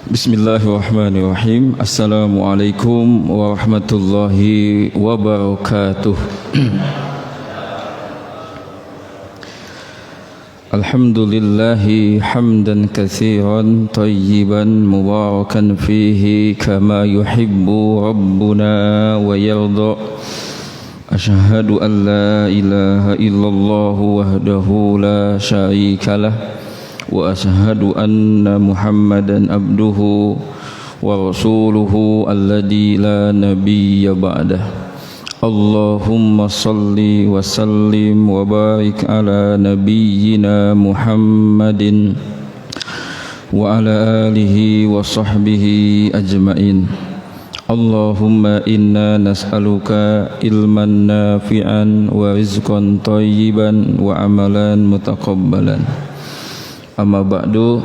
Bismillahirrahmanirrahim. Assalamualaikum warahmatullahi wabarakatuh. Alhamdulillahi hamdan katsiran tayyiban mubarakan fihi kama yuhibbu rabbuna wa yarda. Asyhadu an la ilaha illallah wahdahu la syarikalah wa ashhadu anna Muhammadan abduhu wa rasuluhu alladzi la nabiyya ba'dah. Allahumma salli wa sallim wa barik ala nabiyyina Muhammadin wa ala alihi wa sahbihi ajmain. Allahumma inna nas'aluka ilman nafi'an wa rizqan thayyiban wa amalan mutaqabbalan. Amma ba'du.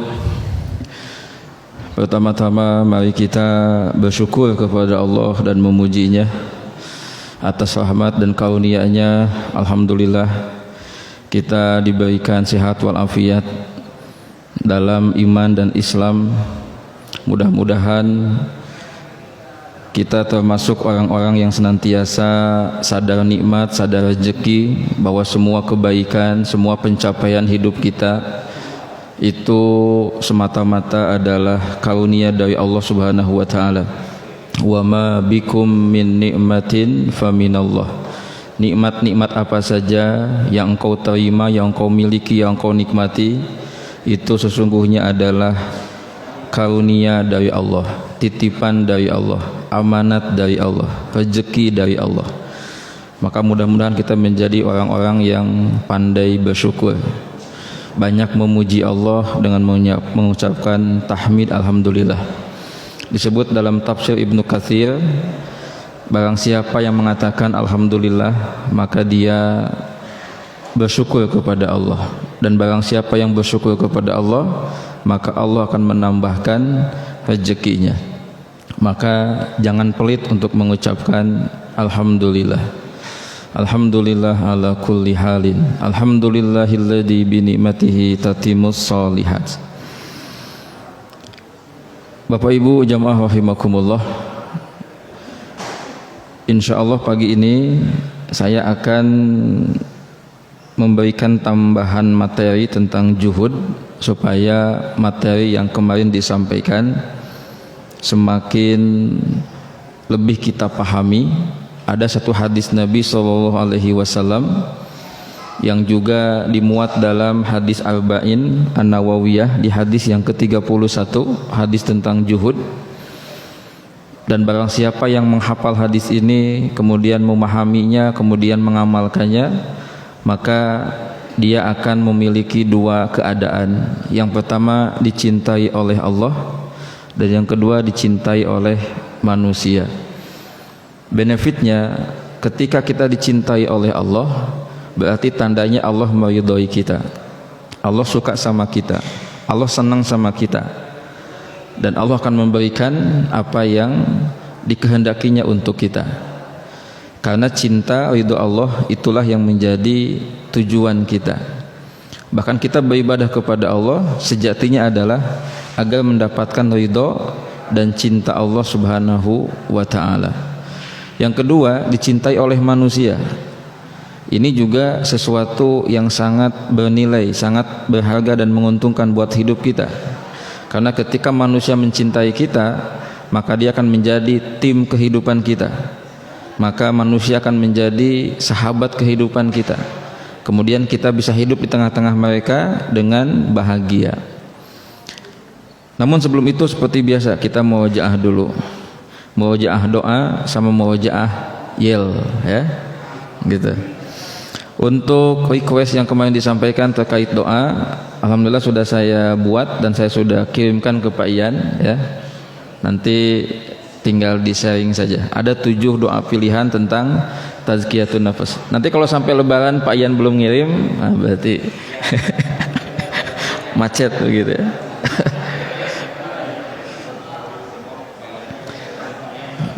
Pertama-tama mari kita bersyukur kepada Allah dan memujinya atas rahmat dan karunia-Nya. Alhamdulillah kita diberikan sehat walafiat dalam iman dan Islam. Mudah-mudahan kita termasuk orang-orang yang senantiasa sadar nikmat, sadar rezeki, bahwa semua kebaikan, semua pencapaian hidup kita itu semata-mata adalah karunia dari Allah Subhanahu wa taala. Wa ma bikum min nikmatin faminallah. Nikmat-nikmat apa saja yang engkau terima, yang engkau miliki, yang engkau nikmati, itu sesungguhnya adalah karunia dari Allah, titipan dari Allah, amanat dari Allah, rezeki dari Allah. Maka mudah-mudahan kita menjadi orang-orang yang pandai bersyukur, banyak memuji Allah dengan mengucapkan tahmid alhamdulillah. Disebut dalam tafsir Ibnu Katsir, barang siapa yang mengatakan alhamdulillah maka dia bersyukur kepada Allah, dan barang siapa yang bersyukur kepada Allah maka Allah akan menambahkan rezekinya. Maka jangan pelit untuk mengucapkan alhamdulillah. Alhamdulillah ala kulli halin. Alhamdulillahilladzi bi ni'matihi tatimmus shalihat. Bapak Ibu jamaah rahimakumullah, insyaallah pagi ini saya akan memberikan tambahan materi tentang juhud, supaya materi yang kemarin disampaikan semakin lebih kita pahami. Ada satu hadis Nabi SAW yang juga dimuat dalam hadis Arba'in An-Nawawiyah, di hadis yang ke-31, hadis tentang juhud. Dan barang siapa yang menghafal hadis ini, kemudian memahaminya, kemudian mengamalkannya, maka dia akan memiliki dua keadaan. Yang pertama, dicintai oleh Allah, dan yang kedua, dicintai oleh manusia. Benefitnya, ketika kita dicintai oleh Allah, berarti tandanya Allah meridhai kita, Allah suka sama kita, Allah senang sama kita, dan Allah akan memberikan apa yang dikehendakinya untuk kita. Karena cinta, ridho Allah itulah yang menjadi tujuan kita. Bahkan kita beribadah kepada Allah sejatinya adalah agar mendapatkan ridho dan cinta Allah Subhanahu wa ta'ala. Yang kedua, dicintai oleh manusia. Ini juga sesuatu yang sangat bernilai, sangat berharga dan menguntungkan buat hidup kita. Karena ketika manusia mencintai kita, maka dia akan menjadi tim kehidupan kita. Maka manusia akan menjadi sahabat kehidupan kita. Kemudian kita bisa hidup di tengah-tengah mereka dengan bahagia. Namun sebelum itu, seperti biasa, kita murojaah dulu. Murojaah doa sama murojaah yel, ya, gitu. Untuk request yang kemarin disampaikan terkait doa, alhamdulillah sudah saya buat dan saya sudah kirimkan ke Pak Ian, ya. Nanti tinggal di sharing saja. Ada 7 doa pilihan tentang tazkiyatun nafas. Nanti kalau sampai lebaran Pak Ian belum ngirim, nah berarti macet begitu, ya.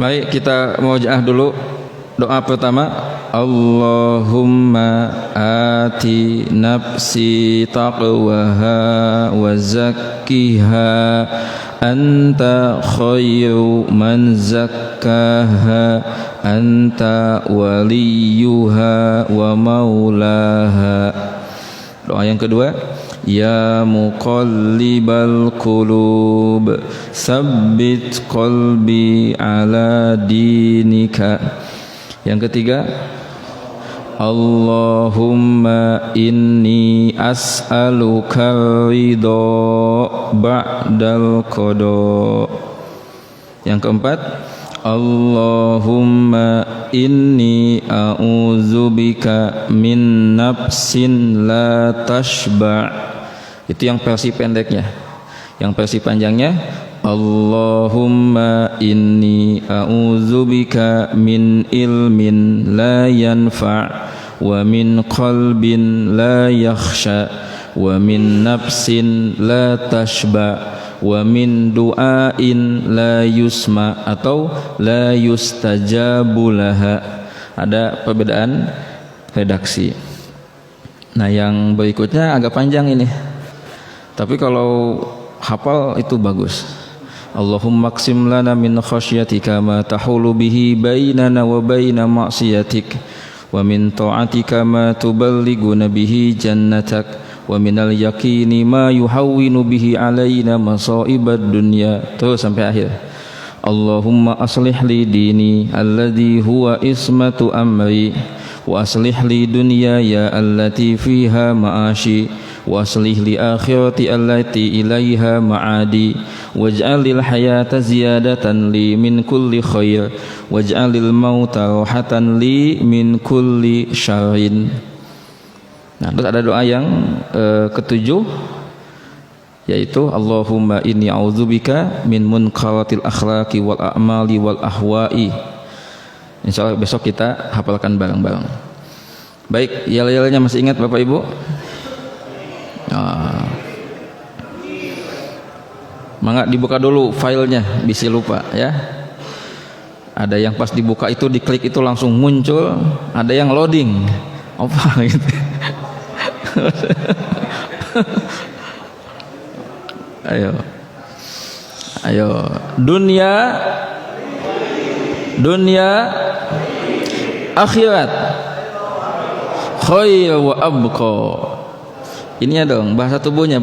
Mari kita murojaah dulu Doa pertama, Allahumma ati nafsi taqwaha wa zakkiha anta khairu man zakkaha anta waliyuha wa maulaha. Doa yang kedua, ya muqallibal qulub sabbit qalbi ala dinika. Yang ketiga, Allahumma inni as'aluka ridha ba'dal qada. Yang keempat, Allahumma inni a'udzubika min nafsin la tashba'. Itu yang versi pendeknya. Yang versi panjangnya, Allahumma inni a'udzubika min ilmin la yanfa' wa min qalbin la yakhsha wa min nafsin la tashba wa min du'ain la yusma atau la yustajabu laha. Ada perbedaan redaksi. Nah, yang berikutnya agak panjang ini, tapi kalau hafal itu bagus. Allahumma qsim lana min khasyatika ma tahulu bihi bainana wa baina ma'siyatik wa min ta'atika ma tuballighuna bihi jannatak wa minal yaqini ma yuhawwinu bihi alaina masaibad dunya. Terus sampai akhir. Allahumma aslih li dini alladhi huwa ismatu amri wa aslih li dunyaya allati fiha ma'ashi wa aslih li akhirati allati ilaiha ma'adi waj'alil hayata ziyadatan li min kulli khair waj'alil mauta rahatan li min kulli syarrin. Nah, terus ada doa yang ketujuh, yaitu Allahumma inni a'udzubika min munkaratil akhlaqi wal a'mali wal ahwa'i. Insyaallah besok kita hafalkan bareng-bareng. Baik, yel-yelnya masih ingat Bapak Ibu? Mangga dibuka dulu filenya, bisa lupa ya. Ada yang pas dibuka itu diklik itu langsung muncul, ada yang loading apa gitu. Ayo dunia akhirat khair wa abqa. Ini ya dong, bahasa tubuhnya,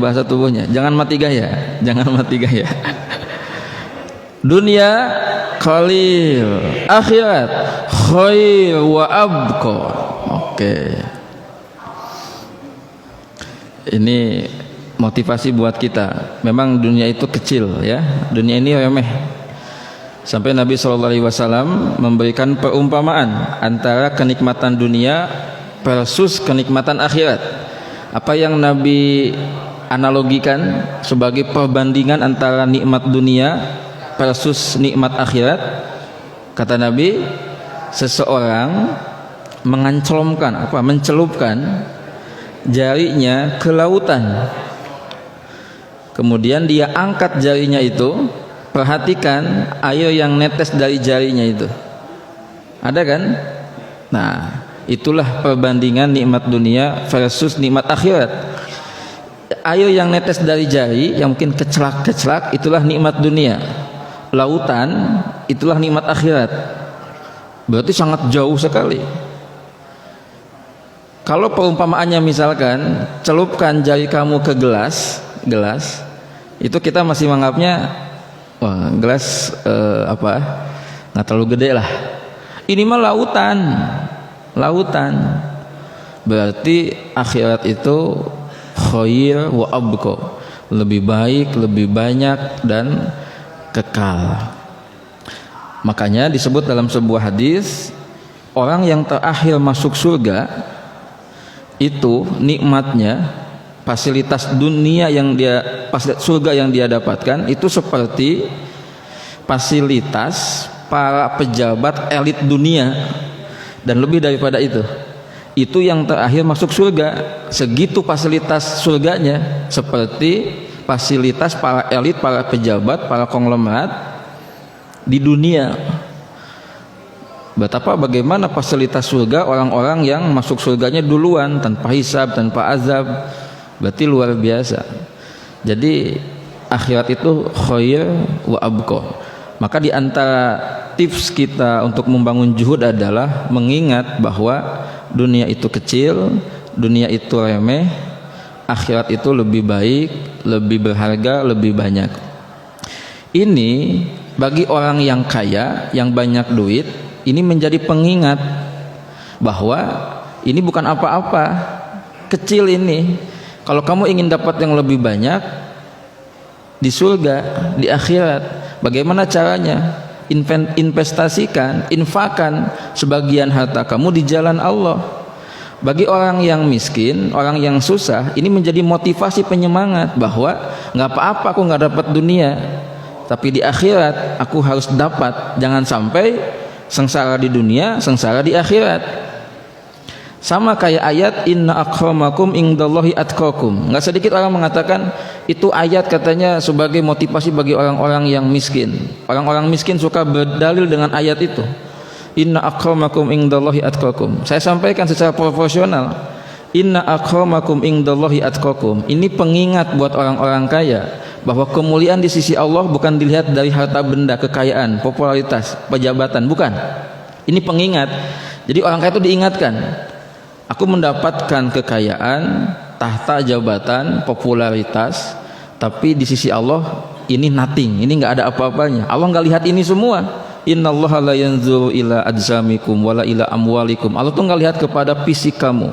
jangan mati gaya. Dunia qalil, akhirat khair wa abqa. Oke. Ini motivasi buat kita. Memang dunia itu kecil ya, dunia ini remeh. Sampai Nabi SAW memberikan perumpamaan antara kenikmatan dunia versus kenikmatan akhirat. Apa yang Nabi analogikan sebagai perbandingan antara nikmat dunia versus nikmat akhirat? Kata Nabi, seseorang mencelupkan jarinya ke lautan. Kemudian dia angkat jarinya itu, perhatikan air yang netes dari jarinya itu. Ada kan? Nah, itulah perbandingan nikmat dunia versus nikmat akhirat. Air yang netes dari jari yang mungkin kecelak itulah nikmat dunia. Lautan itulah nikmat akhirat. Berarti sangat jauh sekali. Kalau perumpamaannya misalkan celupkan jari kamu ke gelas, itu kita masih menganggapnya wah, gelas nggak terlalu gede lah. Ini mah lautan. Berarti akhirat itu khair wa abqa, lebih baik, lebih banyak dan kekal. Makanya disebut dalam sebuah hadis, orang yang terakhir masuk surga itu nikmatnya, fasilitas dunia yang surga yang dia dapatkan itu seperti fasilitas para pejabat elit dunia. Dan lebih daripada itu yang terakhir masuk surga, segitu fasilitas surganya seperti fasilitas para elit, para pejabat, para konglomerat di dunia. bagaimana fasilitas surga orang-orang yang masuk surganya duluan tanpa hisab, tanpa azab. Berarti luar biasa. Jadi akhirat itu khair wa abqa. Maka di antara tips kita untuk membangun juhud adalah mengingat bahwa dunia itu kecil, dunia itu remeh, akhirat itu lebih baik, lebih berharga, lebih banyak. Ini bagi orang yang kaya, yang banyak duit, ini menjadi pengingat bahwa ini bukan apa-apa, kecil ini. Kalau kamu ingin dapat yang lebih banyak di surga, di akhirat, bagaimana caranya? Investasikan, infakkan sebagian harta kamu di jalan Allah. Bagi orang yang miskin, orang yang susah, ini menjadi motivasi penyemangat bahwa nggak apa-apa aku nggak dapat dunia, tapi di akhirat aku harus dapat. Jangan sampai sengsara di dunia, sengsara di akhirat. Sama kayak ayat inna akramakum indallahi atqakum. Nggak sedikit orang mengatakan itu ayat katanya sebagai motivasi bagi orang-orang yang miskin. Orang-orang miskin suka berdalil dengan ayat itu. Inna akramakum indallahi atqakum. Saya sampaikan secara proporsional. Inna akramakum indallahi atqakum. Ini pengingat buat orang-orang kaya bahwa kemuliaan di sisi Allah bukan dilihat dari harta benda, kekayaan, popularitas, pejabatan, bukan. Ini pengingat. Jadi orang kaya itu diingatkan, aku mendapatkan kekayaan, tahta, jabatan, popularitas, tapi di sisi Allah ini nothing, ini nggak ada apa-apanya. Allah nggak lihat ini semua. Innallaha la yanzuru ila ajsamikum wala ila amwalikum. Allah tuh nggak lihat kepada fisik kamu,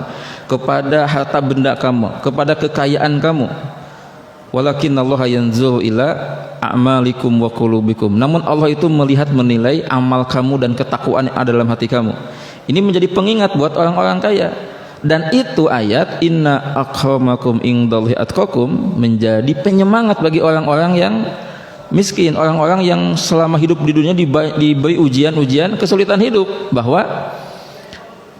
kepada harta benda kamu, kepada kekayaan kamu. Walakinallaha yanzuru ila a'malikum wa qulubikum. Namun Allah itu melihat, menilai amal kamu dan ketakwaan yang ada dalam hati kamu. Ini menjadi pengingat buat orang-orang kaya. Dan itu ayat inna akramakum indallahi atqakum menjadi penyemangat bagi orang-orang yang miskin, orang-orang yang selama hidup di dunia diberi ujian-ujian kesulitan hidup, bahwa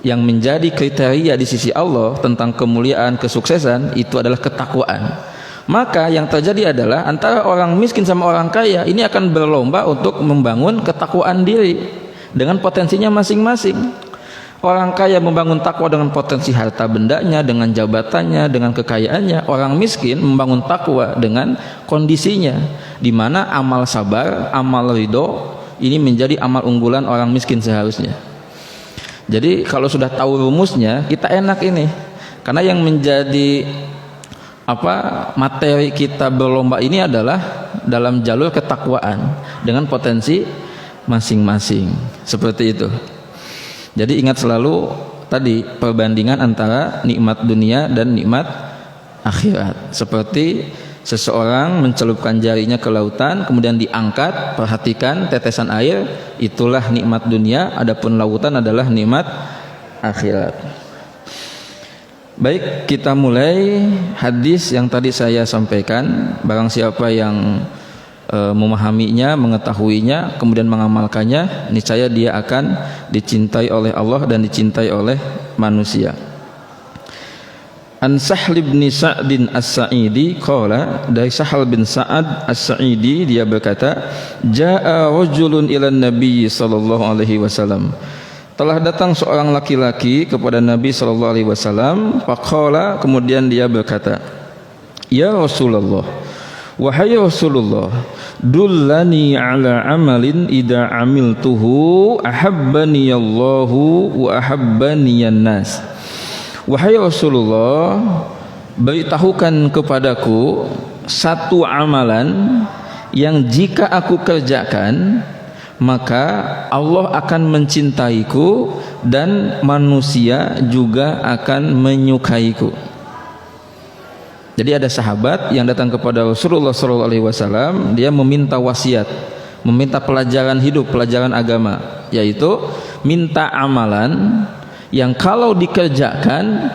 yang menjadi kriteria di sisi Allah tentang kemuliaan, kesuksesan itu adalah ketakwaan. Maka yang terjadi adalah antara orang miskin sama orang kaya ini akan berlomba untuk membangun ketakwaan diri dengan potensinya masing-masing. Orang kaya membangun takwa dengan potensi harta bendanya, dengan jabatannya, dengan kekayaannya. Orang miskin membangun takwa dengan kondisinya, di mana amal sabar, amal ridho ini menjadi amal unggulan orang miskin seharusnya. Jadi kalau sudah tahu rumusnya, kita enak ini. Karena yang menjadi materi kita berlomba ini adalah dalam jalur ketakwaan dengan potensi masing-masing. Seperti itu. Jadi ingat selalu tadi perbandingan antara nikmat dunia dan nikmat akhirat. Seperti seseorang mencelupkan jarinya ke lautan, kemudian diangkat, perhatikan tetesan air, itulah nikmat dunia, adapun lautan adalah nikmat akhirat. Baik, kita mulai hadis yang tadi saya sampaikan. Barang siapa yang memahaminya, mengetahuinya, kemudian mengamalkannya, niscaya dia akan dicintai oleh Allah dan dicintai oleh manusia. An Sahl bin Sa'din As-Sa'idi qala, dari Sahl bin Sa'ad As-Sa'idi dia berkata, jaa rajulun ila Nabi sallallahu alaihi wasallam. Telah datang seorang laki-laki kepada Nabi sallallahu alaihi wasallam, faqala, kemudian dia berkata, ya Rasulullah, wahai Rasulullah, dullani ala amalin idza amiltuhu ahabbani Allahu wa ahabbani an-nas. Wahai Rasulullah, beritahukan kepadaku satu amalan yang jika aku kerjakan maka Allah akan mencintaiku dan manusia juga akan menyukaiku. Jadi ada sahabat yang datang kepada Rasulullah SAW, dia meminta wasiat, meminta pelajaran hidup, pelajaran agama, yaitu minta amalan yang kalau dikerjakan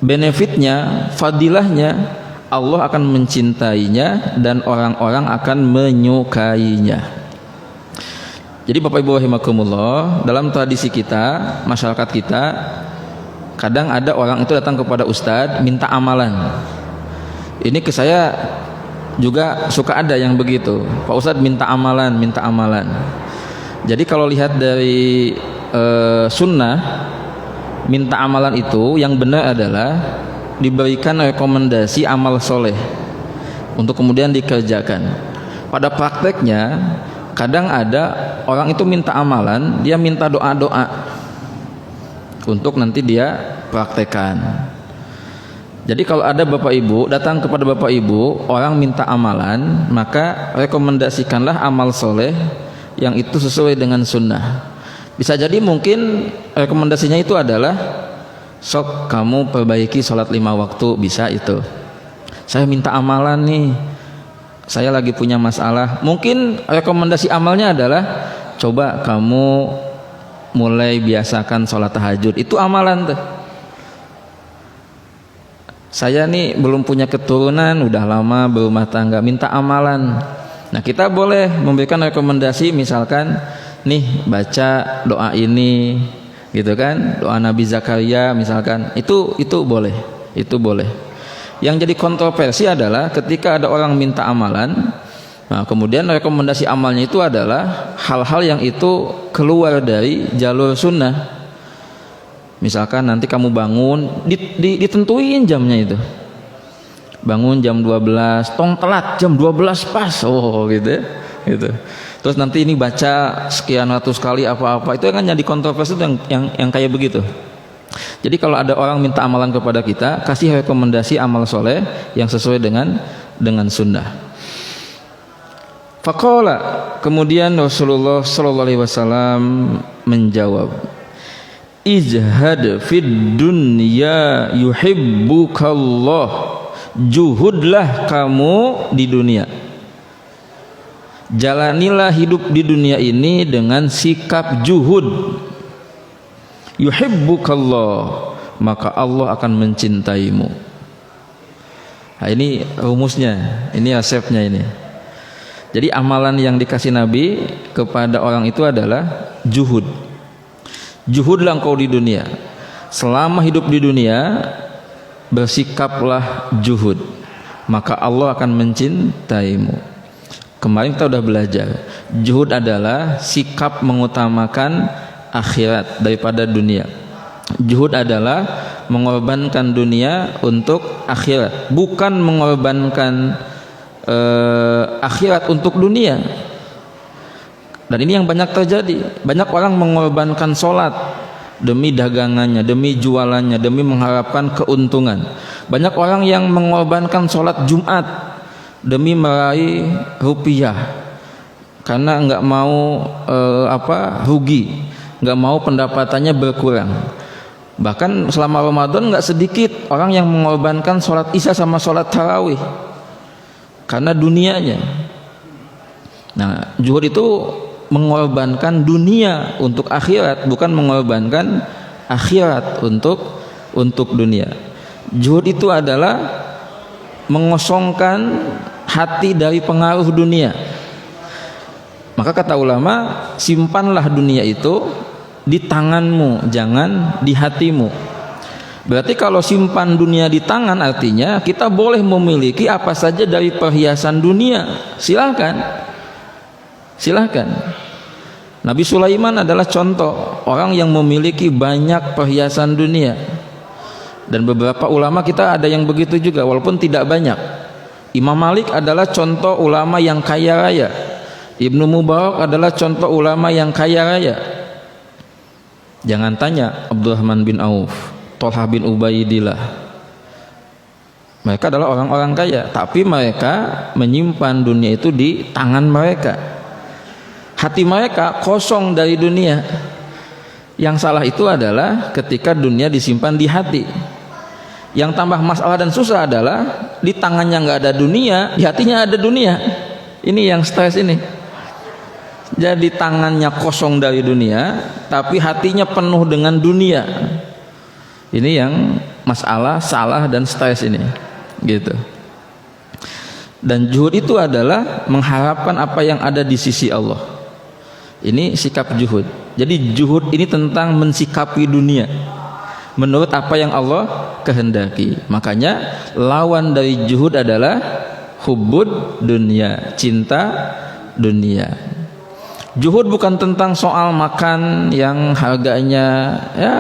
benefitnya, fadilahnya, Allah akan mencintainya dan orang-orang akan menyukainya. Jadi Bapak Ibu rahimakumullah, dalam tradisi kita, masyarakat kita, kadang ada orang itu datang kepada ustadz minta amalan. Ini ke saya juga suka ada yang begitu. Pak Ustadz minta amalan, minta amalan. Jadi kalau lihat dari sunnah, minta amalan itu yang benar adalah diberikan rekomendasi amal soleh untuk kemudian dikerjakan. Pada prakteknya kadang ada orang itu minta amalan, dia minta doa-doa untuk nanti dia praktekkan. Jadi kalau ada bapak ibu datang kepada bapak ibu orang minta amalan, maka rekomendasikanlah amal soleh yang itu sesuai dengan sunnah. Bisa jadi mungkin rekomendasinya itu adalah sok kamu perbaiki sholat 5 waktu, bisa itu. Saya minta amalan nih, saya lagi punya masalah. Mungkin rekomendasi amalnya adalah coba kamu mulai biasakan sholat tahajud. Itu amalan tuh. Saya nih belum punya keturunan, udah lama berumah tangga, minta amalan. Nah kita boleh memberikan rekomendasi, misalkan nih baca doa ini, gitu kan, doa Nabi Zakaria misalkan, itu boleh, itu boleh. Yang jadi kontroversi adalah ketika ada orang minta amalan, nah kemudian rekomendasi amalnya itu adalah hal-hal yang itu keluar dari jalur sunnah. Misalkan nanti kamu bangun, ditentuin jamnya itu. Bangun jam 12, tong telat jam 12 pas, oh gitu ya, gitu. Terus nanti ini baca sekian ratus kali apa-apa, itu kan jadi kontroversi yang kayak begitu. Jadi kalau ada orang minta amalan kepada kita, kasih rekomendasi amal soleh yang sesuai dengan sunnah. Faqala, kemudian Rasulullah sallallahu alaihi wasallam menjawab, ijhad fid dunya yuhibbukallah, juhudlah kamu di dunia, jalanilah hidup di dunia ini dengan sikap juhud. Yuhibbukallah, maka Allah akan mencintaimu. Nah, ini rumusnya, ini resepnya ini. Jadi amalan yang dikasih Nabi kepada orang itu adalah juhud. Juhudlah engkau di dunia. Selama hidup di dunia bersikaplah juhud, maka Allah akan mencintaimu. Kemarin kita sudah belajar, juhud adalah sikap mengutamakan akhirat daripada dunia. Juhud adalah mengorbankan dunia untuk akhirat, bukan mengorbankan akhirat untuk dunia. Dan ini yang banyak terjadi. Banyak orang mengorbankan sholat demi dagangannya, demi jualannya, demi mengharapkan keuntungan. Banyak orang yang mengorbankan sholat Jumat demi meraih rupiah, karena nggak mau rugi, nggak mau pendapatannya berkurang. Bahkan selama Ramadan nggak sedikit orang yang mengorbankan sholat isya sama sholat tarawih karena dunianya. Nah, juhud itu mengorbankan dunia untuk akhirat, bukan mengorbankan akhirat untuk dunia. Juhud itu adalah mengosongkan hati dari pengaruh dunia. Maka kata ulama, simpanlah dunia itu di tanganmu, jangan di hatimu. Berarti kalau simpan dunia di tangan, artinya kita boleh memiliki apa saja dari perhiasan dunia. Silahkan. Nabi Sulaiman adalah contoh orang yang memiliki banyak perhiasan dunia. Dan beberapa ulama kita ada yang begitu juga, walaupun tidak banyak. Imam Malik adalah contoh ulama yang kaya raya. Ibnu Mubarak adalah contoh ulama yang kaya raya. Jangan tanya Abdurrahman bin Auf, Thalhah bin Ubaidillah. Mereka adalah orang-orang kaya, tapi mereka menyimpan dunia itu di tangan mereka. Hati mereka kosong dari dunia. Yang salah itu adalah ketika dunia disimpan di hati. Yang tambah masalah dan susah adalah di tangannya nggak ada dunia, di hatinya ada dunia. Ini yang stres ini. Jadi tangannya kosong dari dunia, tapi hatinya penuh dengan dunia. Ini yang masalah, salah dan stres ini, gitu. Dan juhud itu adalah mengharapkan apa yang ada di sisi Allah. Ini sikap juhud. Jadi juhud ini tentang mensikapi dunia menurut apa yang Allah kehendaki. Makanya lawan dari juhud adalah hubbud dunia, cinta dunia. Juhud bukan tentang soal makan yang harganya ya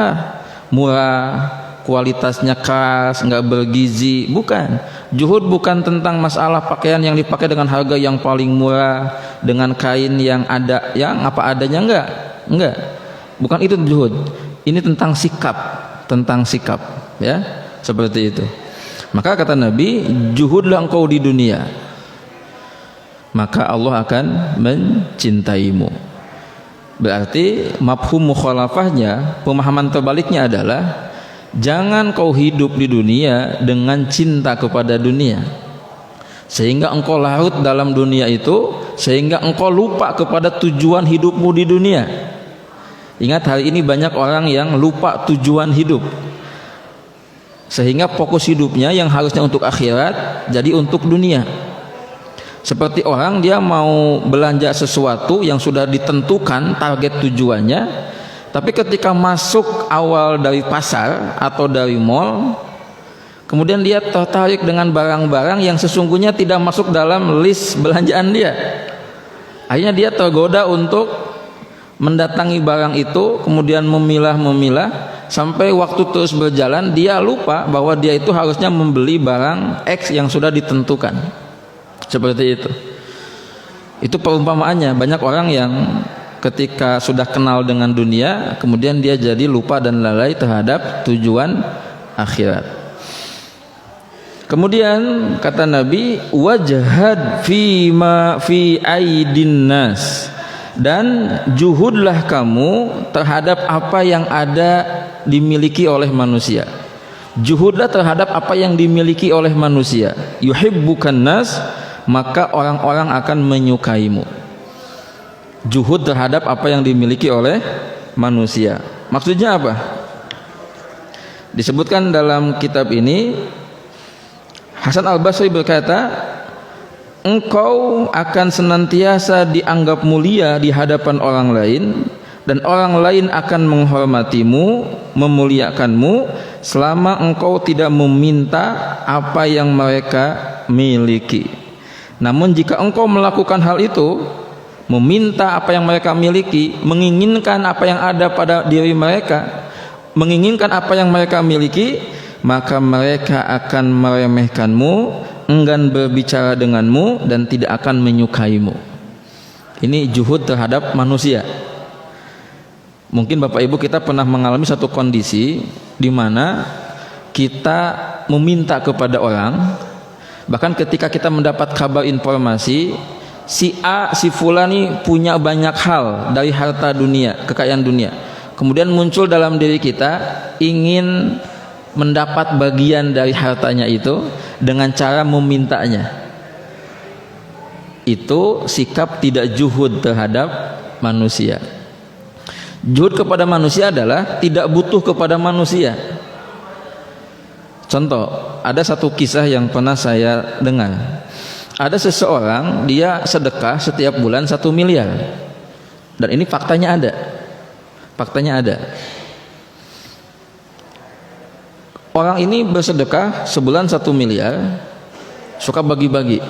murah, kualitasnya khas, nggak bergizi, bukan. Juhud bukan tentang masalah pakaian yang dipakai dengan harga yang paling murah, dengan kain yang ada yang apa adanya, enggak. Bukan itu juhud. Ini tentang sikap, ya, seperti itu. Maka kata Nabi, juhudlah engkau di dunia, maka Allah akan mencintaimu. Berarti mafhum mukhalafahnya, pemahaman terbaliknya adalah jangan kau hidup di dunia dengan cinta kepada dunia, sehingga engkau larut dalam dunia itu, sehingga engkau lupa kepada tujuan hidupmu di dunia. Ingat, hari ini banyak orang yang lupa tujuan hidup, sehingga fokus hidupnya yang harusnya untuk akhirat jadi untuk dunia. Seperti orang dia mau belanja sesuatu yang sudah ditentukan target tujuannya, tapi ketika masuk awal dari pasar atau dari mall, kemudian dia tertarik dengan barang-barang yang sesungguhnya tidak masuk dalam list belanjaan dia. Akhirnya dia tergoda untuk mendatangi barang itu, kemudian memilah sampai waktu terus berjalan dia lupa bahwa dia itu harusnya membeli barang X yang sudah ditentukan. Seperti itu. Itu perumpamaannya. Banyak orang yang ketika sudah kenal dengan dunia, kemudian dia jadi lupa dan lalai terhadap tujuan akhirat. Kemudian kata Nabi, wajhad fi ma fi aidin nas, dan juhudlah kamu terhadap apa yang ada dimiliki oleh manusia. Juhudlah terhadap apa yang dimiliki oleh manusia. Yuhibbukan nas, maka orang-orang akan menyukaimu. Juhud terhadap apa yang dimiliki oleh manusia. Maksudnya apa? Disebutkan dalam kitab ini, Hasan Al-Basri berkata, engkau akan senantiasa dianggap mulia di hadapan orang lain, dan orang lain akan menghormatimu, memuliakanmu selama engkau tidak meminta apa yang mereka miliki. Namun jika engkau melakukan hal itu, meminta apa yang mereka miliki, menginginkan apa yang ada pada diri mereka, menginginkan apa yang mereka miliki, maka mereka akan meremehkanmu, enggan berbicara denganmu, dan tidak akan menyukaimu. Ini juhud terhadap manusia. Mungkin Bapak Ibu kita pernah mengalami satu kondisi di mana kita meminta kepada orang, bahkan ketika kita mendapat kabar informasi si A, si Fulani punya banyak hal dari harta dunia, kekayaan dunia, kemudian muncul dalam diri kita ingin mendapat bagian dari hartanya itu dengan cara memintanya. Itu sikap tidak juhud terhadap manusia. Juhud kepada manusia adalah tidak butuh kepada manusia. Contoh, ada satu kisah yang pernah saya dengar. Ada seseorang, dia sedekah setiap bulan 1 miliar, dan ini faktanya ada. Orang ini bersedekah sebulan 1 miliar, suka bagi-bagi.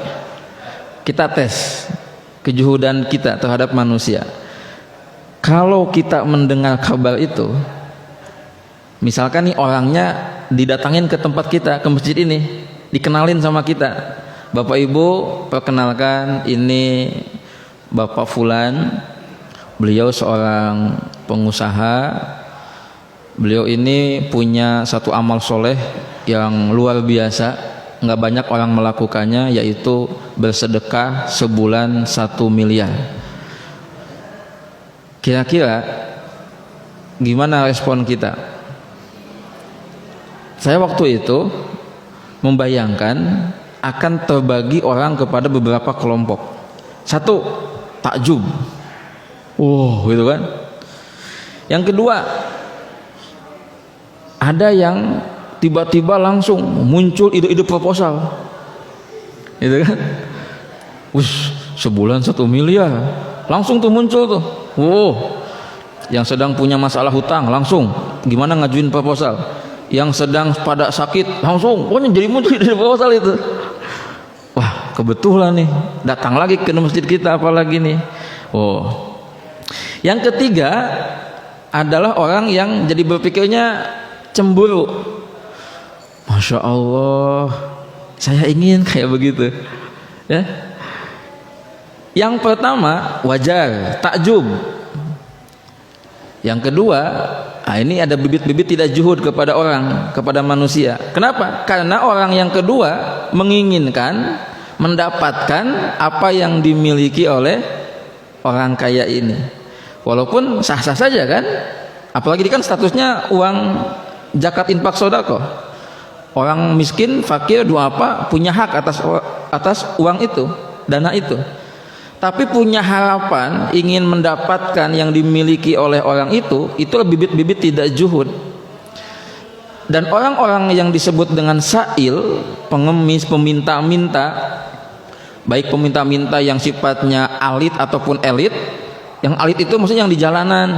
Kita tes kejuhudan kita terhadap manusia. Kalau kita mendengar kabar itu, misalkan nih orangnya didatangin ke tempat kita, ke masjid ini, dikenalin sama kita, Bapak Ibu perkenalkan, ini Bapak Fulan, beliau seorang pengusaha, beliau ini punya satu amal soleh yang luar biasa, nggak banyak orang melakukannya, yaitu bersedekah sebulan 1 miliar. Kira-kira gimana respon kita? Saya waktu itu membayangkan akan terbagi orang kepada beberapa kelompok. Satu, takjub, gitu kan. Yang kedua, ada yang tiba-tiba langsung muncul ide-ide proposal, gitu kan. Sebulan 1 miliar, langsung tuh muncul tuh. Yang sedang punya masalah hutang langsung gimana ngajuin proposal. Yang sedang pada sakit langsung, pokoknya jadi muncul ide proposal itu. Wah, kebetulan nih, datang lagi ke masjid kita apalagi nih. Yang ketiga adalah orang yang jadi berpikirnya cemburu. Masya Allah, saya ingin kayak begitu, ya. Yang pertama wajar, takjub. Yang kedua, ini ada bibit-bibit tidak juhud kepada orang, kepada manusia. Kenapa? Karena orang yang kedua menginginkan mendapatkan apa yang dimiliki oleh orang kaya ini. Walaupun sah-sah saja kan, apalagi kan statusnya uang zakat infak sedekah. Orang miskin, fakir, dua apa punya hak atas uang itu, dana itu. Tapi punya harapan ingin mendapatkan yang dimiliki oleh orang itu bibit-bibit tidak juhud. Dan orang-orang yang disebut dengan sa'il, pengemis, peminta-minta, baik peminta-minta yang sifatnya alit ataupun elit. Yang elit itu maksudnya yang di jalanan.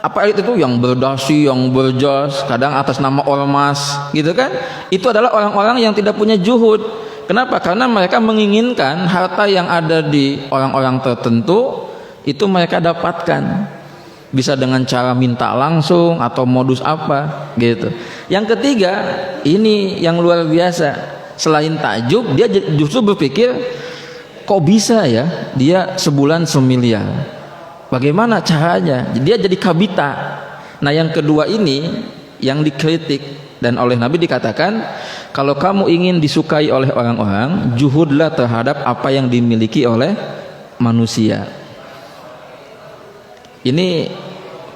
Apa elit itu? Yang berdasi, yang berjas, kadang atas nama ormas, gitu kan? Itu adalah orang-orang yang tidak punya juhud. Kenapa? Karena mereka menginginkan harta yang ada di orang-orang tertentu itu mereka dapatkan. Bisa dengan cara minta langsung atau modus apa, gitu. Yang ketiga, ini yang luar biasa. Selain takjub, dia justru berpikir, kok bisa ya dia sebulan 1 miliar? Bagaimana caranya? Dia jadi kabita. Nah, yang kedua ini yang dikritik, dan oleh Nabi dikatakan, kalau kamu ingin disukai oleh orang-orang, juhudlah terhadap apa yang dimiliki oleh manusia. Ini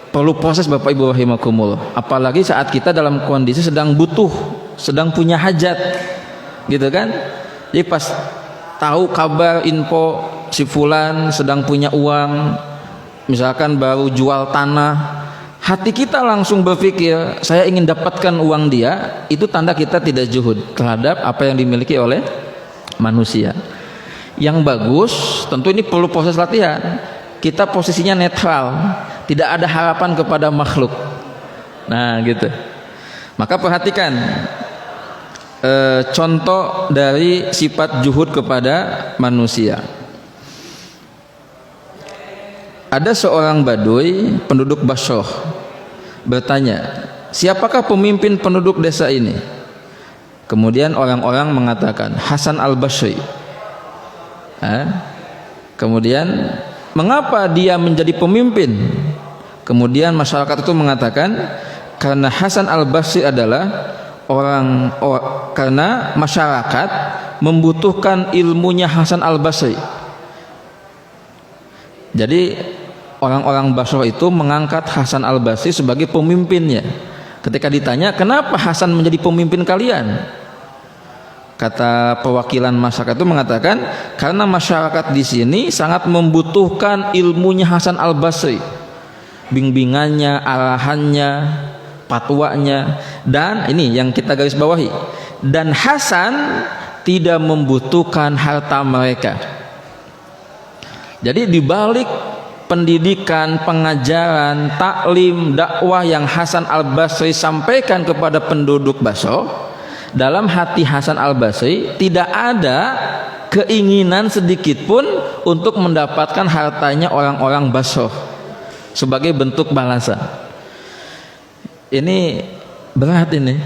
perlu proses Bapak Ibu rahimakumullah. Apalagi saat kita dalam kondisi sedang butuh, sedang punya hajat, gitu kan? Jadi pas tahu kabar info si fulan sedang punya uang, misalkan baru jual tanah, hati kita langsung berpikir saya ingin dapatkan uang dia. Itu tanda kita tidak juhud terhadap apa yang dimiliki oleh manusia. Yang bagus, tentu ini perlu proses latihan. Kita posisinya netral, tidak ada harapan kepada makhluk. Nah gitu. Maka perhatikan contoh dari sifat juhud kepada manusia. Ada seorang Baduy penduduk Bashrah bertanya, siapakah pemimpin penduduk desa ini? Kemudian orang-orang mengatakan Hasan al-Basri. Kemudian mengapa dia menjadi pemimpin? Kemudian masyarakat itu mengatakan karena Hasan al-Basri adalah karena masyarakat membutuhkan ilmunya Hasan al-Basri. Jadi orang-orang Bashrah itu mengangkat Hasan al-Basri sebagai pemimpinnya. Ketika ditanya, kenapa Hasan menjadi pemimpin kalian? Kata perwakilan masyarakat itu mengatakan, karena masyarakat di sini sangat membutuhkan ilmunya Hasan al-Basri, bimbingannya, arahannya, fatwanya. Dan ini yang kita garis bawahi, dan Hasan tidak membutuhkan harta mereka. Jadi dibalik pendidikan, pengajaran, taklim, dakwah yang Hasan al-Basri sampaikan kepada penduduk Bashrah, dalam hati Hasan al-Basri tidak ada keinginan sedikit pun untuk mendapatkan hartanya orang-orang Bashrah sebagai bentuk balasan. Ini berat ini,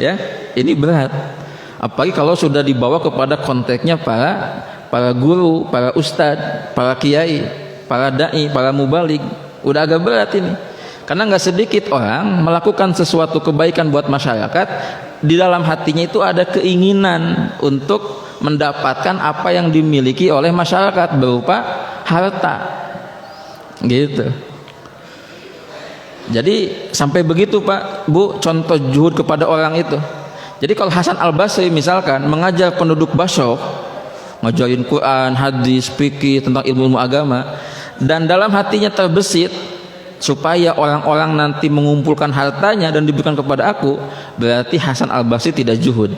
ya. Ini berat. Apalagi kalau sudah dibawa kepada konteksnya para guru, para ustadz, para kiai, para dai, para mubalig, udah agak berat ini. Karena nggak sedikit orang melakukan sesuatu kebaikan buat masyarakat, di dalam hatinya itu ada keinginan untuk mendapatkan apa yang dimiliki oleh masyarakat berupa harta, gitu. Jadi sampai begitu Pak, Bu, contoh juhud kepada orang itu. Jadi kalau Hasan al-Basri misalkan mengajar penduduk Bashrah, ngajarin Quran, hadis, fikih, tentang ilmu agama, dan dalam hatinya terbesit supaya orang-orang nanti mengumpulkan hartanya dan diberikan kepada aku, berarti Hasan al-Basri tidak juhud.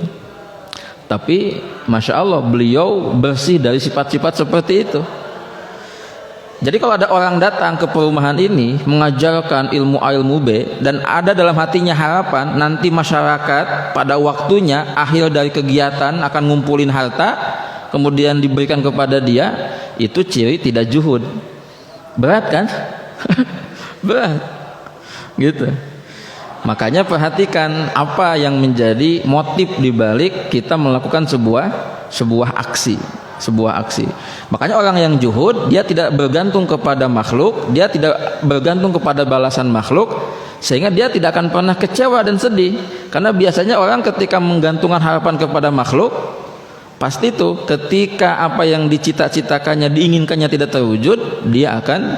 Tapi Masya Allah, beliau bersih dari sifat-sifat seperti itu. Jadi kalau ada orang datang ke perumahan ini mengajarkan ilmu A ilmu B, dan ada dalam hatinya harapan nanti masyarakat pada waktunya akhir dari kegiatan akan ngumpulin harta kemudian diberikan kepada dia, itu ciri tidak juhud. Berat kan? Berat. Gitu. Makanya perhatikan apa yang menjadi motif dibalik kita melakukan sebuah aksi. Makanya orang yang juhud, dia tidak bergantung kepada makhluk, dia tidak bergantung kepada balasan makhluk, sehingga dia tidak akan pernah kecewa dan sedih. Karena biasanya orang ketika menggantungkan harapan kepada makhluk, pasti itu ketika apa yang dicita-citakannya, diinginkannya tidak terwujud, dia akan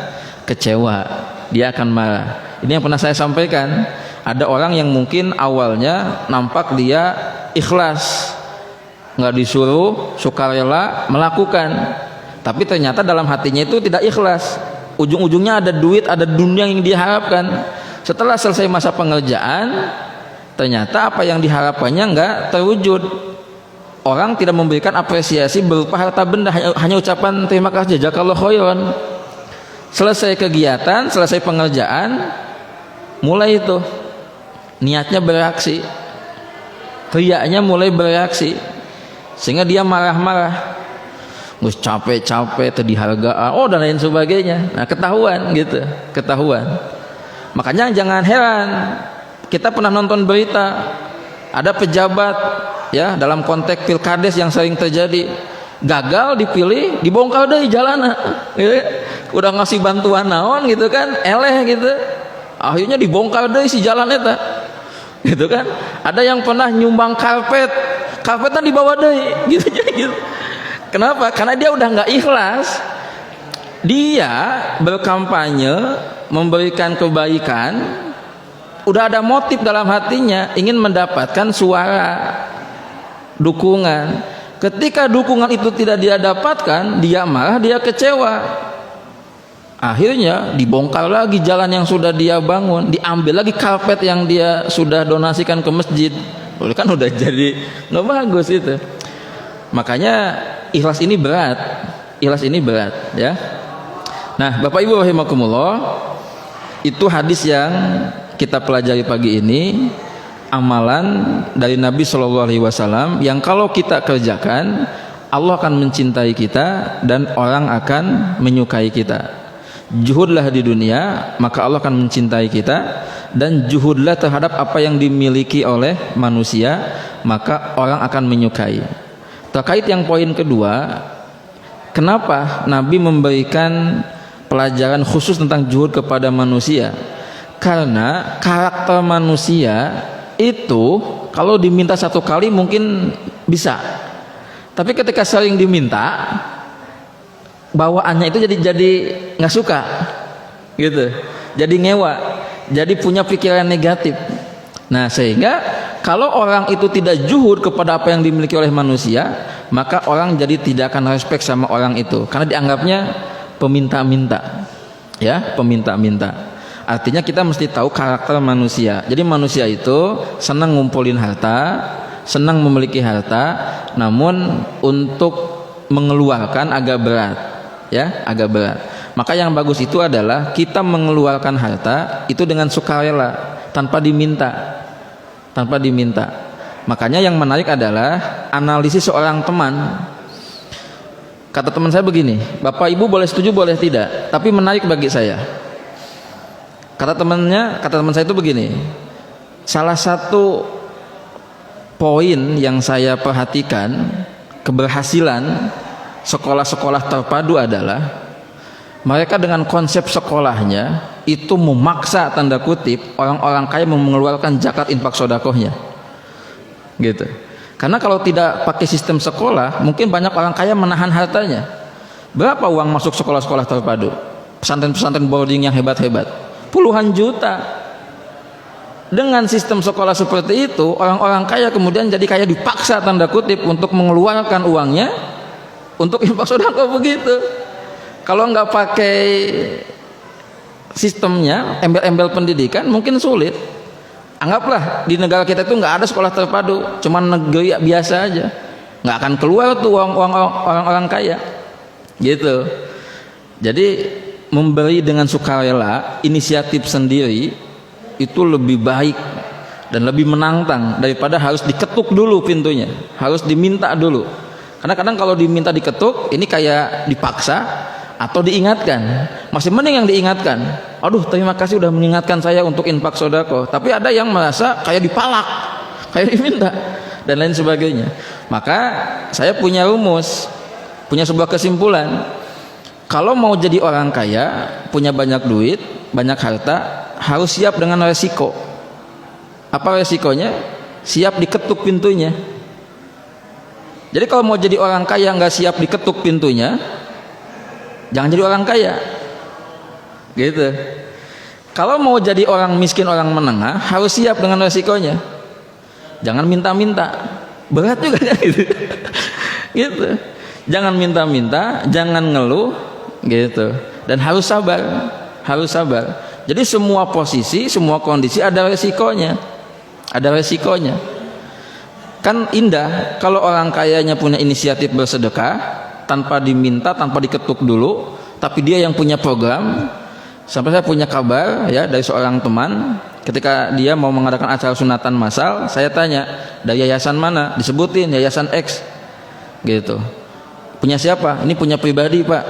kecewa, dia akan marah. Ini yang pernah saya sampaikan. Ada orang yang mungkin awalnya nampak dia ikhlas, nggak disuruh, sukarela melakukan, tapi ternyata dalam hatinya itu tidak ikhlas. Ujung-ujungnya ada duit, ada dunia yang diharapkan. Setelah selesai masa pengerjaan, ternyata apa yang diharapkannya nggak terwujud. Orang tidak memberikan apresiasi berupa harta benda, hanya ucapan terima kasih, jazakallahu khairan. Selesai kegiatan, selesai pengerjaan, mulai itu niatnya bereaksi, riaknya mulai bereaksi, sehingga dia marah-marah, gus capek-capek, tadi hargaan, dan lain sebagainya. Nah, ketahuan gitu, ketahuan. Makanya jangan heran, kita pernah nonton berita, ada pejabat ya dalam konteks pilkades yang sering terjadi, gagal dipilih, dibongkar deh jalanan, gitu. Udah ngasih bantuan naon gitu kan, eleh gitu, akhirnya dibongkar deh si jalan eta, gitu kan. Ada yang pernah nyumbang karpetan dibawa deh, gitu. Kenapa? Karena dia udah nggak ikhlas. Dia berkampanye memberikan kebaikan, udah ada motif dalam hatinya, ingin mendapatkan suara, dukungan. Ketika dukungan itu tidak dia dapatkan, dia marah, dia kecewa. Akhirnya dibongkar lagi jalan yang sudah dia bangun, diambil lagi karpet yang dia sudah donasikan ke masjid. Kan udah jadi nggak bagus itu. Makanya ikhlas ini berat, ya. Nah, Bapak Ibu rahimakumullah, itu hadis yang kita pelajari pagi ini, amalan dari Nabi SAW yang kalau kita kerjakan, Allah akan mencintai kita dan orang akan menyukai kita. Juhudlah di dunia, maka Allah akan mencintai kita, dan juhudlah terhadap apa yang dimiliki oleh manusia, maka orang akan menyukai. Terkait yang poin kedua, kenapa Nabi memberikan pelajaran khusus tentang juhud kepada manusia? Karena karakter manusia itu kalau diminta satu kali mungkin bisa, tapi ketika sering diminta, bawaannya itu jadi nggak suka, gitu, jadi ngewa, jadi punya pikiran negatif. Nah, sehingga kalau orang itu tidak juhud kepada apa yang dimiliki oleh manusia, maka orang jadi tidak akan respect sama orang itu, karena dianggapnya peminta-minta, ya, peminta-minta. Artinya kita mesti tahu karakter manusia. Jadi manusia itu senang ngumpulin harta, senang memiliki harta, namun untuk mengeluarkan agak berat, ya, agak berat. Maka yang bagus itu adalah kita mengeluarkan harta itu dengan sukarela, tanpa diminta. Makanya yang menarik adalah analisis seorang teman. Kata teman saya begini, Bapak Ibu boleh setuju boleh tidak, tapi menarik bagi saya. Kata teman saya itu begini, salah satu poin yang saya perhatikan keberhasilan sekolah-sekolah terpadu adalah mereka dengan konsep sekolahnya itu memaksa, tanda kutip, orang-orang kaya mengeluarkan zakat infak sodakohnya, gitu. Karena kalau tidak pakai sistem sekolah, mungkin banyak orang kaya menahan hartanya. Berapa uang masuk sekolah-sekolah terpadu, pesantren-pesantren boarding yang hebat-hebat? Puluhan juta. Dengan sistem sekolah seperti itu, orang-orang kaya kemudian jadi kaya dipaksa, tanda kutip, untuk mengeluarkan uangnya untuk infak sedekah begitu. Kalau nggak pakai sistemnya, embel-embel pendidikan, mungkin sulit. Anggaplah di negara kita itu nggak ada sekolah terpadu, cuman negeri biasa aja, nggak akan keluar tuh uang orang-orang kaya, gitu. Jadi memberi dengan sukarela, inisiatif sendiri itu lebih baik dan lebih menantang daripada harus diketuk dulu pintunya, harus diminta dulu. Karena kadang kalau diminta diketuk, ini kayak dipaksa atau diingatkan. Masih mending yang diingatkan. aduh terima kasih udah mengingatkan saya untuk infak sedekah. Tapi ada yang merasa kayak dipalak, kayak diminta dan lain sebagainya. Maka saya punya rumus, punya sebuah kesimpulan. Kalau mau jadi orang kaya, punya banyak duit, banyak harta, harus siap dengan resiko. Apa resikonya? Siap diketuk pintunya. Jadi kalau mau jadi orang kaya nggak siap diketuk pintunya, jangan jadi orang kaya. Gitu. Kalau mau jadi orang miskin, orang menengah, harus siap dengan resikonya. Jangan minta-minta. Berat juga kan gitu. Gitu. Jangan minta-minta, jangan ngeluh, gitu. Dan harus sabar. Harus sabar. Jadi semua posisi, semua kondisi ada resikonya. Ada resikonya. Kan indah kalau orang kayanya punya inisiatif bersedekah tanpa diminta, tanpa diketuk dulu, tapi dia yang punya program. Sampai saya punya kabar ya dari seorang teman, ketika dia mau mengadakan acara sunatan massal, saya tanya, dari yayasan mana? Disebutin yayasan X. Gitu. Punya siapa? Ini punya pribadi, Pak.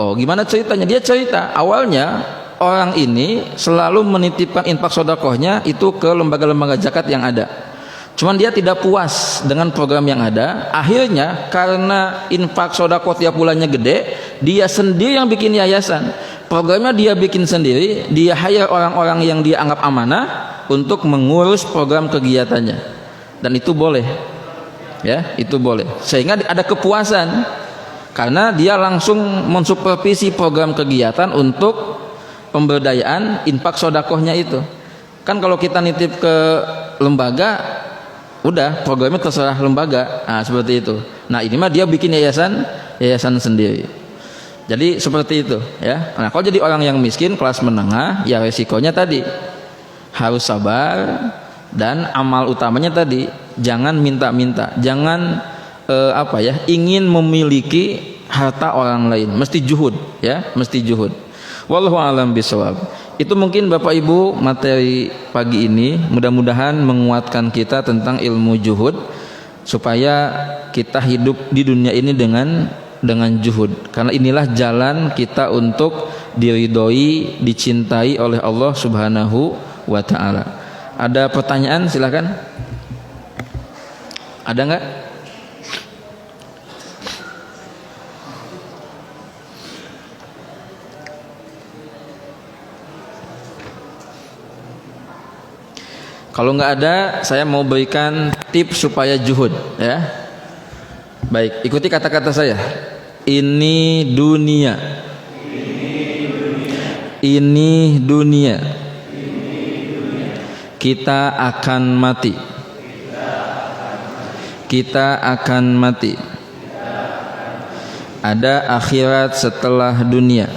Oh, gimana ceritanya? Dia cerita, awalnya orang ini selalu menitipkan infak sedekahnya itu ke lembaga-lembaga zakat yang ada. Cuman dia tidak puas dengan program yang ada. Akhirnya karena infak sedekah tiap bulannya gede, dia sendiri yang bikin yayasan. Programnya dia bikin sendiri, dia hire orang-orang yang dia anggap amanah untuk mengurus program kegiatannya. Dan itu boleh. Ya, itu boleh. Sehingga ada kepuasan karena dia langsung mensupervisi program kegiatan untuk pemberdayaan infak sedekahnya itu. Kan kalau kita nitip ke lembaga, udah programnya terserah lembaga. Nah, seperti itu. Nah, ini mah dia bikin yayasan sendiri. Jadi seperti itu ya. Nah, kalau jadi orang yang miskin kelas menengah, ya resikonya tadi harus sabar, dan amal utamanya tadi jangan minta-minta, jangan ingin memiliki harta orang lain, mesti juhud ya, mesti juhud. Wallahu a'lam bishawab. Itu mungkin Bapak Ibu materi pagi ini, mudah-mudahan menguatkan kita tentang ilmu juhud supaya kita hidup di dunia ini dengan juhud, karena inilah jalan kita untuk diridhoi, dicintai oleh Allah Subhanahu wa taala. Ada pertanyaan silakan. Ada enggak? Kalau nggak ada, saya mau berikan tips supaya juhud ya. Baik, ikuti kata-kata saya. Ini dunia. Ini dunia. Kita akan mati. Kita akan mati. Ada akhirat setelah dunia.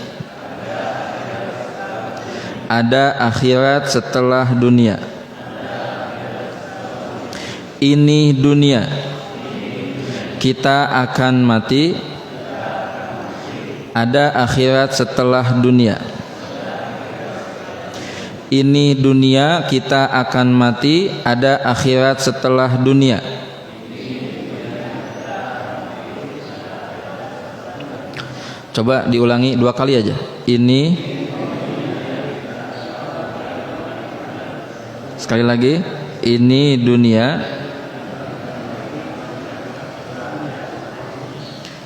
Ada akhirat setelah dunia. Ini dunia, kita akan mati, ada akhirat setelah dunia. Ini dunia, kita akan mati, ada akhirat setelah dunia. Coba diulangi 2 kali aja. Ini, sekali lagi, ini dunia.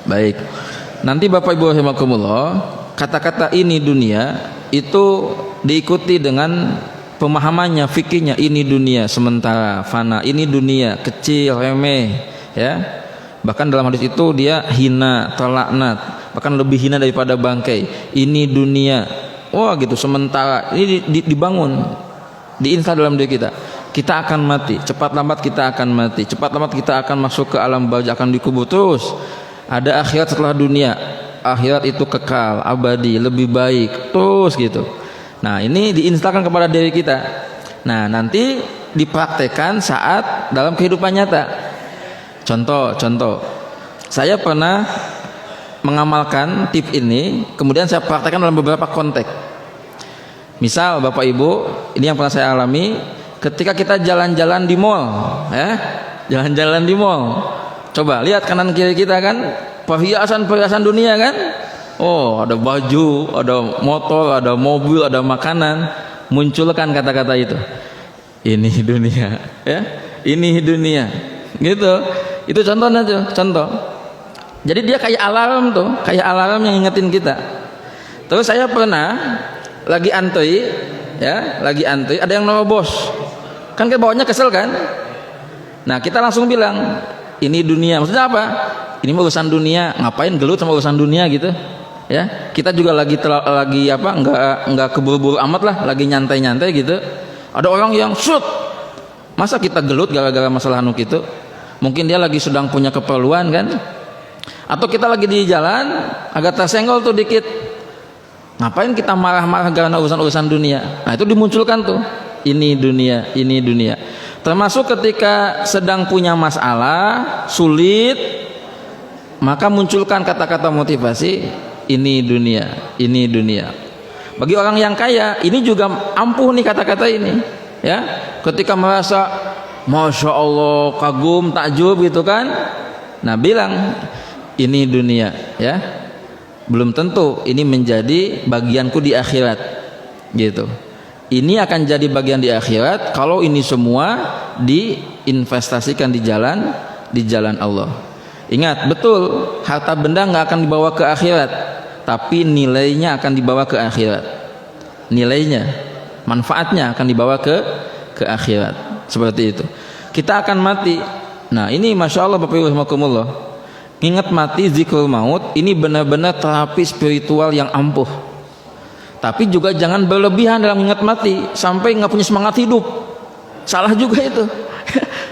Baik, nanti Bapak Ibu rahimakumullah, kata-kata ini dunia itu diikuti dengan pemahamannya, fikihnya. Ini dunia sementara, fana. Ini dunia kecil, remeh, ya. Bahkan dalam hadis itu dia hina, terlaknat, bahkan lebih hina daripada bangkai. Ini dunia, wah gitu, sementara. Ini dibangun, diinstal dalam diri kita. Kita akan mati, cepat lambat kita akan mati, cepat lambat kita akan masuk ke alam barzakh, akan dikubur terus. Ada akhirat setelah dunia, akhirat itu kekal, abadi, lebih baik, terus gitu. Nah, ini diinstalkan kepada diri kita. Nah, nanti dipraktekkan saat dalam kehidupan nyata. Contoh, saya pernah mengamalkan tip ini, kemudian saya praktekkan dalam beberapa konteks. Misal Bapak Ibu, ini yang pernah saya alami ketika kita jalan-jalan di mall, ya, jalan-jalan di mall. Coba lihat kanan kiri kita kan, perhiasan dunia kan, Oh, ada baju, ada motor, ada mobil, ada makanan, munculkan kata-kata itu. Ini dunia, ya. Ini dunia. Gitu. Itu contohnya tuh, contoh. Jadi dia kayak alarm tuh, kayak alarm yang ingetin kita. Terus saya pernah lagi antri, ya, lagi antri, ada yang nerobos. Kan ke bawahnya kesel kan? Nah, kita langsung bilang, ini dunia. Maksudnya apa? Ini urusan dunia, ngapain gelut sama urusan dunia gitu? Ya, kita juga lagi apa? Enggak keburu-buru amat lah, lagi nyantai-nyantai gitu. Ada orang yang shoot. Masa kita gelut gara-gara masalah anu gitu? Mungkin dia lagi sedang punya keperluan kan? Atau kita lagi di jalan agak tersenggol tuh dikit. Ngapain kita marah-marah karena urusan-urusan dunia? Nah, itu dimunculkan tuh. Ini dunia, ini dunia. Termasuk ketika sedang punya masalah, sulit, maka munculkan kata-kata motivasi, ini dunia, ini dunia. Bagi orang yang kaya, ini juga ampuh nih kata-kata ini, ya. Ketika merasa Masya Allah, kagum, takjub gitu kan, nah bilang ini dunia, ya. Belum tentu ini menjadi bagianku di akhirat, gitu. Ini akan jadi bagian di akhirat kalau ini semua diinvestasikan di jalan Allah. Ingat betul, harta benda nggak akan dibawa ke akhirat, tapi nilainya akan dibawa ke akhirat. Nilainya, manfaatnya akan dibawa ke akhirat. Seperti itu. Kita akan mati. Nah, ini Masya Allah Bapak Ibu rahimakumullah. Ingat mati, zikrul maut, ini benar-benar terapi spiritual yang ampuh. Tapi juga jangan berlebihan dalam ingat mati sampai nggak punya semangat hidup. Salah juga itu.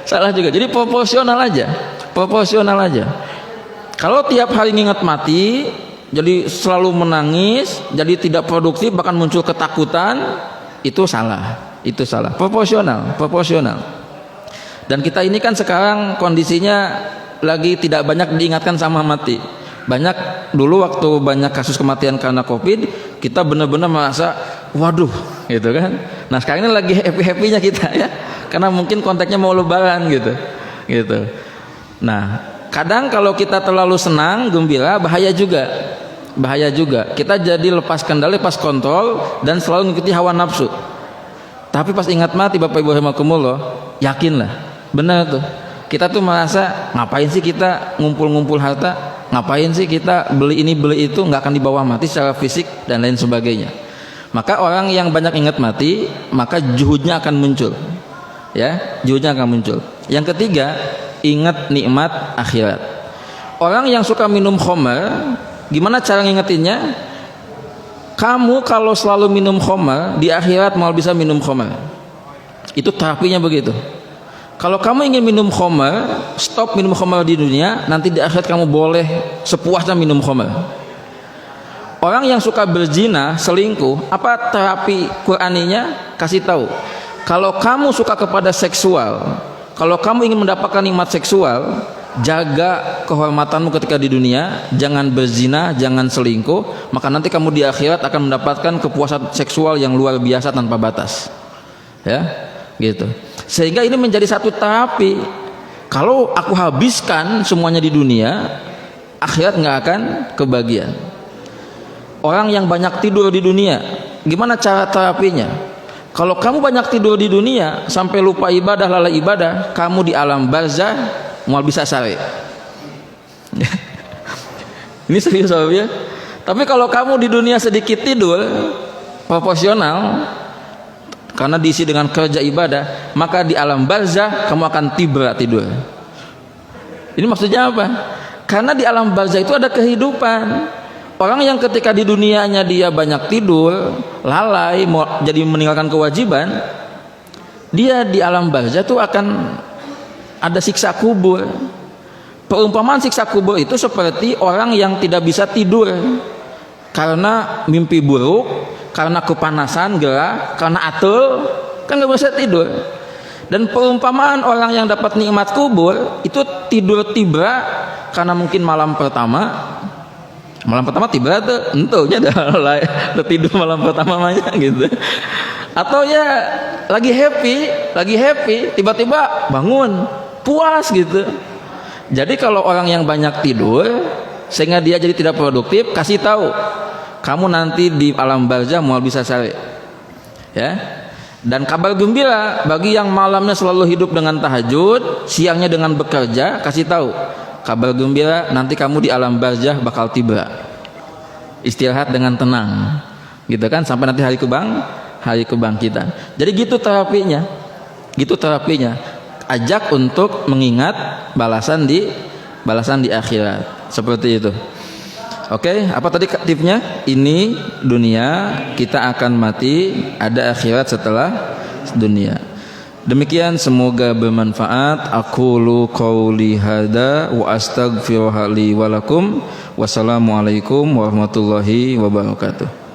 Salah juga. Jadi proporsional aja. Proporsional aja. Kalau tiap hari ingat mati, jadi selalu menangis, jadi tidak produktif, bahkan muncul ketakutan, itu salah. Itu salah. Proporsional, proporsional. Dan kita ini kan sekarang kondisinya lagi tidak banyak diingatkan sama mati. Banyak dulu waktu banyak kasus kematian karena Covid, kita benar-benar merasa waduh, gitu kan. Nah, sekarang ini lagi happy-happynya kita ya. Karena mungkin konteksnya mau lebaran gitu. Gitu. Nah, kadang kalau kita terlalu senang, gembira, bahaya juga. Bahaya juga. Kita jadi lepas kendali, lepas kontrol dan selalu mengikuti hawa nafsu. Tapi pas ingat mati Bapak Ibu rahimakumullah, yakinlah, benar tuh. Kita tuh merasa ngapain sih kita ngumpul-ngumpul harta? Ngapain sih kita beli ini beli itu, nggak akan dibawa mati secara fisik dan lain sebagainya. Maka orang yang banyak ingat mati, maka juhudnya akan muncul. Ya, juhudnya akan muncul. Yang ketiga, ingat nikmat akhirat. Orang yang suka minum khamar, gimana cara ngingetinnya? Kamu kalau selalu minum khamar, di akhirat malah bisa minum khamar. Itu terapinya begitu. Kalau kamu ingin minum khamar, stop minum khamar di dunia, nanti di akhirat kamu boleh sepuasnya minum khamar. Orang yang suka berzina, selingkuh, apa terapi Qur'aninya? Kasih tahu. Kalau kamu suka kepada seksual, kalau kamu ingin mendapatkan nikmat seksual, jaga kehormatanmu ketika di dunia, jangan berzina, jangan selingkuh, maka nanti kamu di akhirat akan mendapatkan kepuasan seksual yang luar biasa tanpa batas. Ya, gitu. Sehingga ini menjadi satu terapi. Kalau aku habiskan semuanya di dunia, akhirat nggak akan kebagian. Orang yang banyak tidur di dunia, gimana cara terapinya? Kalau kamu banyak tidur di dunia sampai lupa ibadah, lalai ibadah, kamu di alam barzah mau bisa sare. Ini serius ya. Tapi kalau kamu di dunia sedikit tidur, proporsional, karena diisi dengan kerja ibadah, maka di alam barzah kamu akan tibra tidur. Ini maksudnya apa? Karena di alam barzah itu ada kehidupan. Orang yang ketika di dunianya dia banyak tidur, lalai, jadi meninggalkan kewajiban, dia di alam barzah itu akan ada siksa kubur. Perumpamaan siksa kubur itu seperti orang yang tidak bisa tidur karena mimpi buruk, karena kepanasan, gerah, karena atul, kan nggak bisa tidur. Dan perumpamaan orang yang dapat nikmat kubur itu tidur tibra karena mungkin malam pertama tibra tuh entuhnya udah tidur malam pertamanya gitu. Atau ya lagi happy, tiba-tiba bangun puas gitu. Jadi kalau orang yang banyak tidur sehingga dia jadi tidak produktif, kasih tahu kamu nanti di alam barzah mau bisa sare. Ya. Dan kabar gembira bagi yang malamnya selalu hidup dengan tahajud, siangnya dengan bekerja, kasih tahu kabar gembira nanti kamu di alam barzah bakal tiba. Istirahat dengan tenang. Gitu kan, sampai nanti hari kebangkitan. Jadi gitu terapinya. Ajak untuk mengingat balasan di akhirat. Seperti itu. Oke, apa tadi tipnya? Ini dunia, kita akan mati, ada akhirat setelah dunia. Demikian, semoga bermanfaat. Aqulu qauli hadza wa astaghfirullaha li wa lakum. Wassalamualaikum warahmatullahi wabarakatuh.